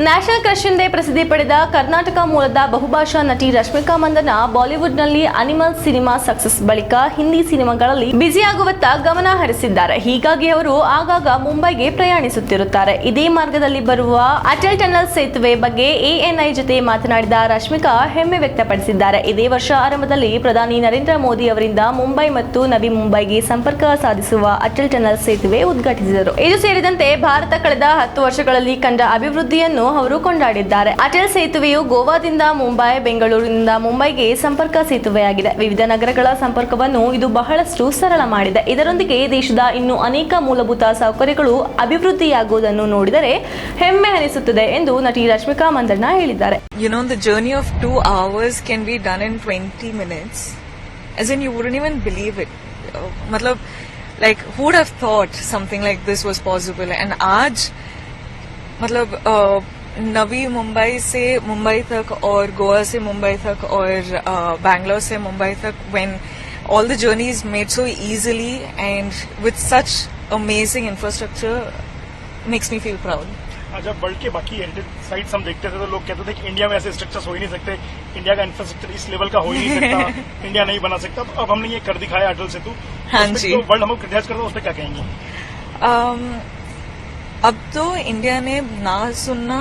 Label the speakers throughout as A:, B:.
A: National crush ಎಂದೇ ಪ್ರಸಿದ್ಧಿ ಪಡೆದ ಕರ್ನಾಟಕ ಮೂಲದ ಬಹುಭಾಷಾ ನಟಿ ರಶ್ಮಿಕಾ ಮಂದಣ್ಣ ಬಾಲಿವುಡ್ನಲ್ಲಿ ಅನಿಮಲ್ ಸಿನಿಮಾ ಸಕ್ಸಸ್ ಬಳಿಕ ಹಿಂದಿ ಸಿನಿಮಾಗಳಲ್ಲಿ ಬ್ಯುಸಿಯಾಗುವತ್ತ ಗಮನ ಹರಿಸಿದ್ದಾರೆ. ಹೀಗಾಗಿ ಅವರು ಆಗಾಗ ಮುಂಬೈಗೆ ಪ್ರಯಾಣಿಸುತ್ತಿರುತ್ತಾರೆ. ಇದೇ ಮಾರ್ಗದಲ್ಲಿ ಬರುವ ಅಟಲ್ ಟನಲ್ ಸೇತುವೆ ಬಗ್ಗೆ ಎಎನ್ಐ ಜೊತೆ ಮಾತನಾಡಿದ ರಶ್ಮಿಕಾ ಹೆಮ್ಮೆ ವ್ಯಕ್ತಪಡಿಸಿದ್ದಾರೆ. ಇದೇ ವರ್ಷ ಆರಂಭದಲ್ಲಿ ಪ್ರಧಾನಿ ನರೇಂದ್ರ ಮೋದಿ ಅವರಿಂದ ಮುಂಬೈ ಮತ್ತು ನವಿ ಮುಂಬೈಗೆ ಸಂಪರ್ಕ ಸಾಧಿಸುವ ಅಟಲ್ ಟನಲ್ ಸೇತುವೆ ಉದ್ಘಾಟಿಸಿದರು. ಇದು ಸೇರಿದಂತೆ ಭಾರತ ಕಳೆದ 10 ವರ್ಷಗಳಲ್ಲಿ ಕಂಡ ಅಭಿವೃದ್ಧಿಯನ್ನು ಅವರು ಕೊಂಡಾಡಿದ್ದಾರೆ. ಅಟಲ್ ಸೇತುವೆಯು ಗೋವಾದಿಂದ ಮುಂಬೈ, ಬೆಂಗಳೂರಿನಿಂದ ಮುಂಬೈಗೆ ಸಂಪರ್ಕ ಸೇತುವೆಯಾಗಿದೆ. ವಿವಿಧ ನಗರಗಳ ಸಂಪರ್ಕವನ್ನು ಇದು ಬಹಳಷ್ಟು ಸರಳ ಮಾಡಿದೆ. ಇದರೊಂದಿಗೆ ದೇಶದ ಇನ್ನೂ ಅನೇಕ ಮೂಲಭೂತ ಸೌಕರ್ಯಗಳು ಅಭಿವೃದ್ಧಿಯಾಗುವುದನ್ನು ನೋಡಿದರೆ ಹೆಮ್ಮೆ ಅನಿಸುತ್ತದೆ ಎಂದು ನಟಿ ರಶ್ಮಿಕಾ ಮಂದಣ್ಣ ಹೇಳಿದ್ದಾರೆ.
B: You know, the journey of 2 hours can be done in 20 minutes. As in, you wouldn't even believe it. Matlab, like, who would have thought something like this was possible? And aaj, मतलब नवी मुंबई से मुंबई तक और गोवा से मुंबई तक और बैंगलोर से मुंबई तक, when all the journey is made so easily and with such amazing infrastructure, makes me feel proud.
C: जब वर्ल्ड के बाकी हेरिटेज साइट्स हम देखते थे तो लोग कहते थे कि इंडिया में ऐसे स्ट्रक्चर्स हो ही नहीं सकते, इंडिया का इंफ्रास्ट्रक्चर इस लेवल का हो ही नहीं सकता, इंडिया नहीं बना सकता. तो अब हमने ये कर दिखाया अटल सेतु.
B: हाँ जी.
C: तो वर्ल्ड हमको क्रिटिसाइज करता है, उस पर क्या कहेंगे?
B: अब तो इंडिया ने ना सुनना,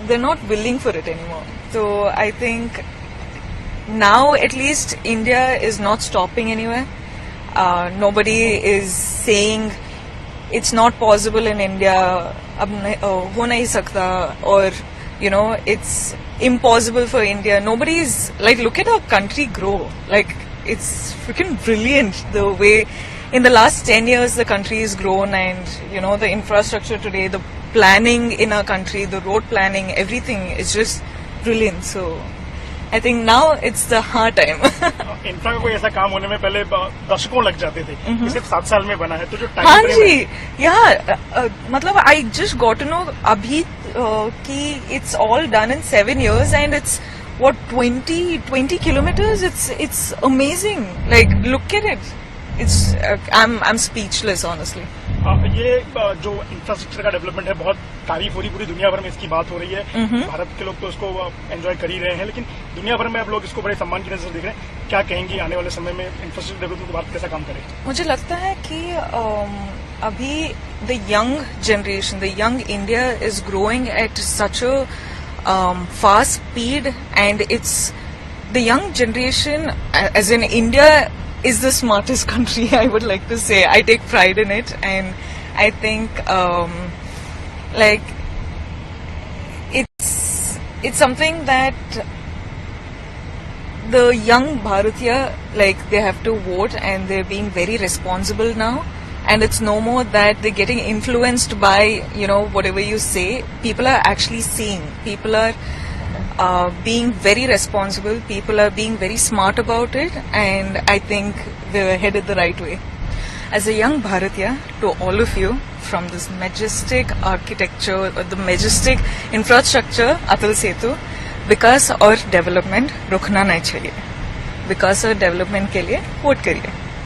B: they're not willing for it anymore. So I think now at least India is not stopping anywhere. Nobody is saying it's not possible in India, ab ho nahi sakta, or you know, it's impossible for India. Nobody is like, look at our country grow. Like, it's freaking brilliant the way in the last 10 years the country has grown, and you know, the infrastructure today, the planning in our country, the road planning, everything is just brilliant. So I think now it's the hard time.
C: Infra का कोई ऐसा काम होने में पहले दशकों लग जाते थे, सिर्फ 7 साल में बना है. तो जो टाइम
B: हाँ जी, मतलब I just got to know अभी कि it's all done in 7 years and it's what 20 kilometers. It's amazing. Like, look at it. It's I'm speechless honestly.
C: ये जो इंफ्रास्ट्रक्चर का डेवलपमेंट है, बहुत तारीफ हो रही, पूरी दुनिया भर में इसकी बात हो रही है. भारत के लोग तो इसको एंजॉय कर ही रहे हैं, लेकिन दुनिया भर में अब लोग इसको बड़े सम्मान की नजर से देख रहे हैं. क्या कहेंगी आने वाले समय में इंफ्रास्ट्रक्चर डेवलपमेंट को भारत कैसा काम करे?
B: मुझे लगता है कि अभी the young generation, the young India is growing at such a fast speed, and it's the young generation, as in India is the smartest country, I would like to say. I take pride in it, and I think like it's something that the young Bharatiya, like, they have to vote, and they're being very responsible now, and it's no more that they're getting influenced by, you know, whatever you say. People are actually seeing, people are being very responsible, people are being very smart about it, and I think we're headed the right way. As a young Bharatiya, to all of you, from this majestic architecture, or the majestic infrastructure, Atal Setu, विकास और development रुकना नहीं चाहिए. विकास और development के लिए vote करिए.